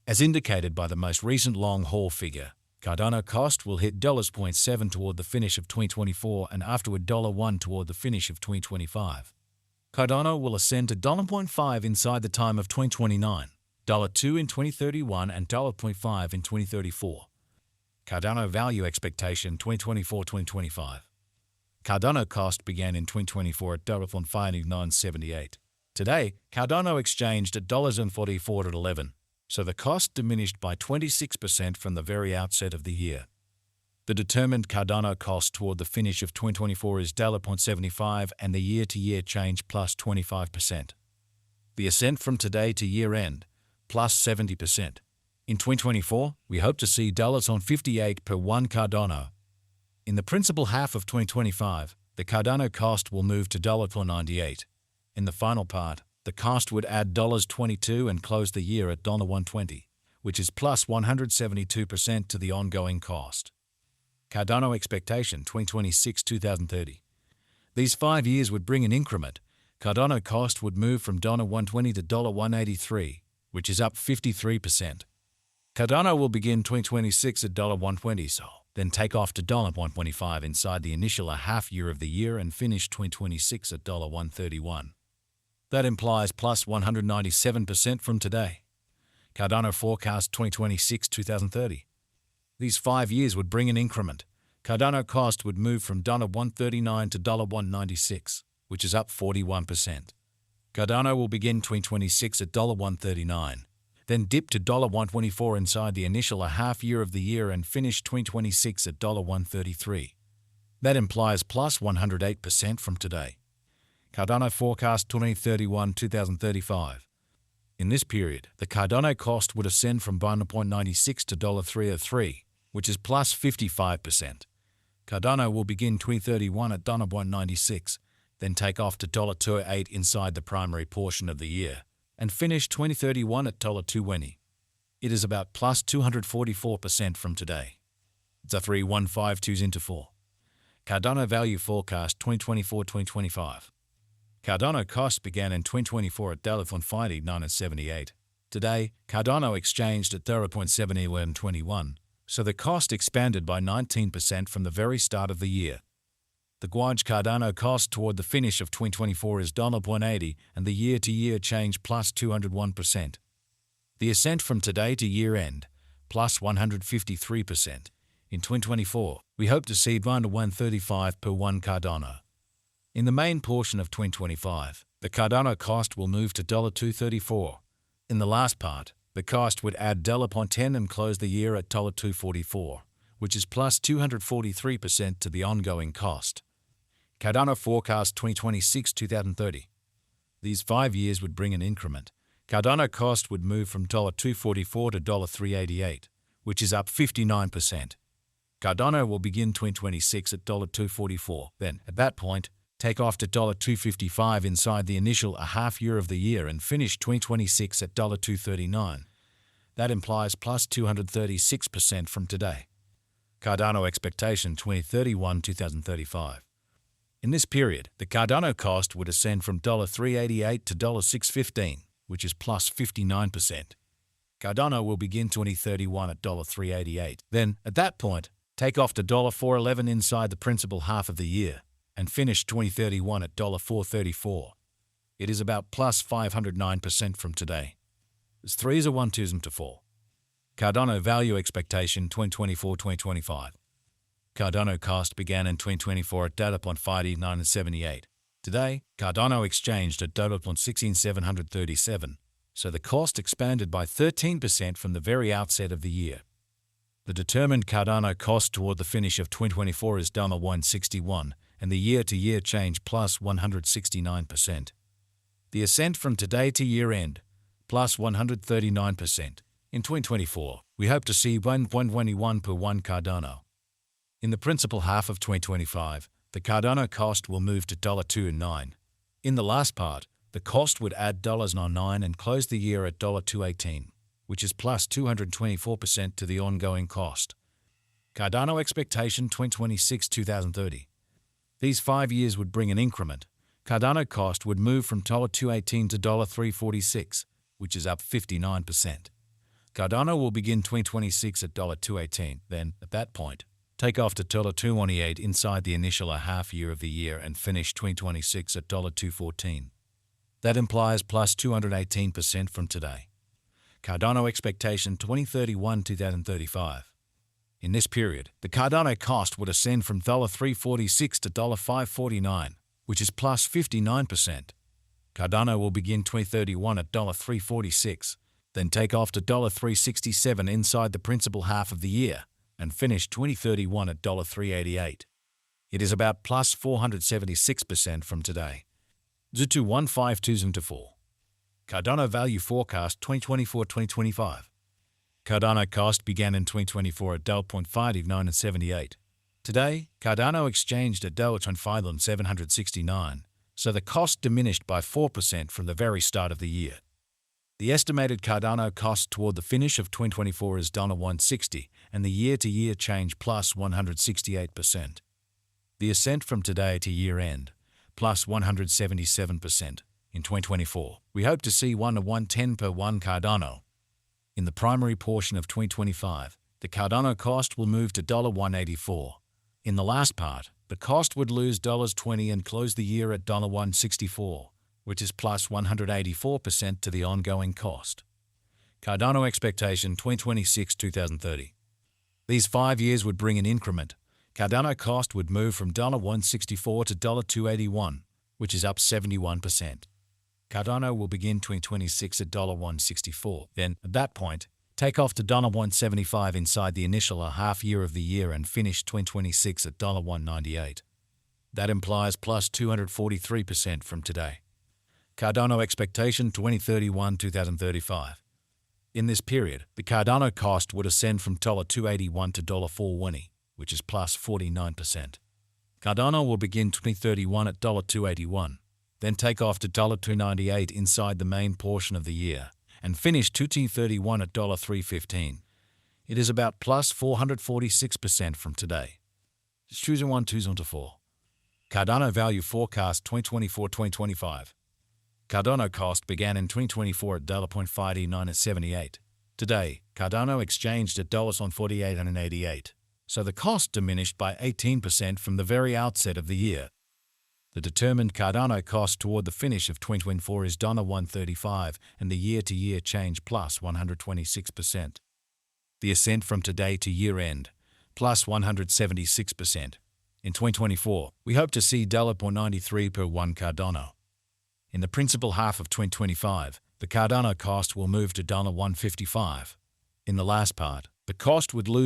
As indicated by the most recent long-haul figure, Cardano cost will hit $0.7 toward the finish of 2024 and afterward $1 toward the finish of 2025. Cardano will ascend to $0.5 inside the time of 2029, $2 in 2031 and $0.5 in 2034. Cardano value expectation 2024-2025. Cardano cost began in 2024 at $0.5978. Today, Cardano exchanged at $44.11, so the cost diminished by 26% from the very outset of the year. The determined Cardano cost toward the finish of 2024 is $0.75 and the year-to-year change plus 25%. The ascent from today to year-end, plus 70%. In 2024, we hope to see $58 per one Cardano. In the principal half of 2025, the Cardano cost will move to $0.98. In the final part, the cost would add $22 and close the year at $120, which is plus 172% to the ongoing cost. Cardano expectation 2026-2030. These 5 years would bring an increment. Cardano cost would move from $120 to $183, which is up 53%. Cardano will begin 2026 at $120, so then take off to $125 inside the initial half year of the year and finish 2026 at $131. That implies plus 197% from today. Cardano forecast 2026-2030. These 5 years would bring an increment. Cardano cost would move from $139 to $196, which is up 41%. Cardano will begin 2026 at $139, then dip to $124 inside the initial half year of the year and finish 2026 at $133. That implies plus 108% from today. Cardano forecast 2031-2035. In this period, the Cardano cost would ascend from $1.96 to $303, which is plus 55%. Cardano will begin 2031 at $1.96, then take off to $208 inside the primary portion of the year, and finish 2031 at $220. It is about plus 244% from today. The 3152s into 4. Cardano value forecast 2024-2025. Cardano cost began in 2024 at $0.5978. Today, Cardano exchanged at $0.7121, so the cost expanded by 19% from the very start of the year. The Guaj Cardano cost toward the finish of 2024 is $0.80 and the year-to-year change plus 201%. The ascent from today to year-end, plus 153%. In 2024, we hope to see $135 per one Cardano. In the main portion of 2025, the Cardano cost will move to $234. In the last part, the cost would add $10 and close the year at $244, which is plus 243% to the ongoing cost. Cardano forecast 2026-2030. These 5 years would bring an increment. Cardano cost would move from $244 to $388, which is up 59%. Cardano will begin 2026 at $244, then, at that point, take off to $255 inside the initial half year of the year and finish 2026 at $239. That implies plus 236% from today. Cardano expectation 2031-2035. In this period, the Cardano cost would ascend from $388 to $615, which is plus 59%. Cardano will begin 2031 at $388. Then, at that point, take off to $411 inside the principal half of the year and finish 2031 at $434. It is about plus 509% from today. There's 3s or 1 2s into 4. Cardano value expectation 2024-2025. Cardano cost began in 2024 at $0.5978. Today, Cardano exchanged at $16737, so the cost expanded by 13% from the very outset of the year. The determined Cardano cost toward the finish of 2024 is $161, and the year-to-year change plus 169%. The ascent from today to year-end, plus 139%. In 2024, we hope to see $1.21 per one Cardano. In the principal half of 2025, the Cardano cost will move to $209. In the last part, the cost would add $99 and close the year at $218, which is plus 224% to the ongoing cost. Cardano expectation 2026-2030. These 5 years would bring an increment. Cardano cost would move from $218 to $346, which is up 59%. Cardano will begin 2026 at $2.18, then, at that point, take off to $2.28 inside the initial half year of the year and finish 2026 at $2.14. That implies plus 218% from today. Cardano expectation 2031-2035. In this period, the Cardano cost would ascend from $3.46 to $5.49, which is plus 59%. Cardano will begin 2031 at $3.46, then take off to $3.67 inside the principal half of the year, and finish 2031 at $3.88. It is about plus 476% from today. 15204. Cardano Value Forecast 2024-2025. Cardano cost began in 2024 at $0.5978. Today, Cardano exchanged at $769, so the cost diminished by 4% from the very start of the year. The estimated Cardano cost toward the finish of 2024 is $160, and the year-to-year change plus 168%. The ascent from today to year-end, plus 177%. In 2024, we hope to see 1-to-110 per 1 Cardano. In the primary portion of 2025, the Cardano cost will move to $184. In the last part, the cost would lose $20 and close the year at $164, which is plus 184% to the ongoing cost. Cardano expectation 2026-2030. These 5 years would bring an increment. Cardano cost would move from $164 to $281, which is up 71%. Cardano will begin 2026 at $164. Then, at that point, take off to $175 inside the initial half year of the year and finish 2026 at $198. That implies plus 243% from today. Cardano expectation 2031-2035. In this period, the Cardano cost would ascend from $281 to $420, which is plus 49%. Cardano will begin 2031 at $281. Then take off to $298 inside the main portion of the year, and finish 2031 at $315. It is about plus 446% from today. Choosing 1-2-4. Cardano Value Forecast 2024-2025. Cardano cost began in 2024 at $0.5978. Today, Cardano exchanged at $48.88, so the cost diminished by 18% from the very outset of the year. The determined Cardano cost toward the finish of 2024 is $135, and the year-to-year change plus 126%. The ascent from today to year-end, plus 176%. In 2024, we hope to see $0.93 per 1 Cardano. In the principal half of 2025, the Cardano cost will move to $155. In the last part, the cost would lose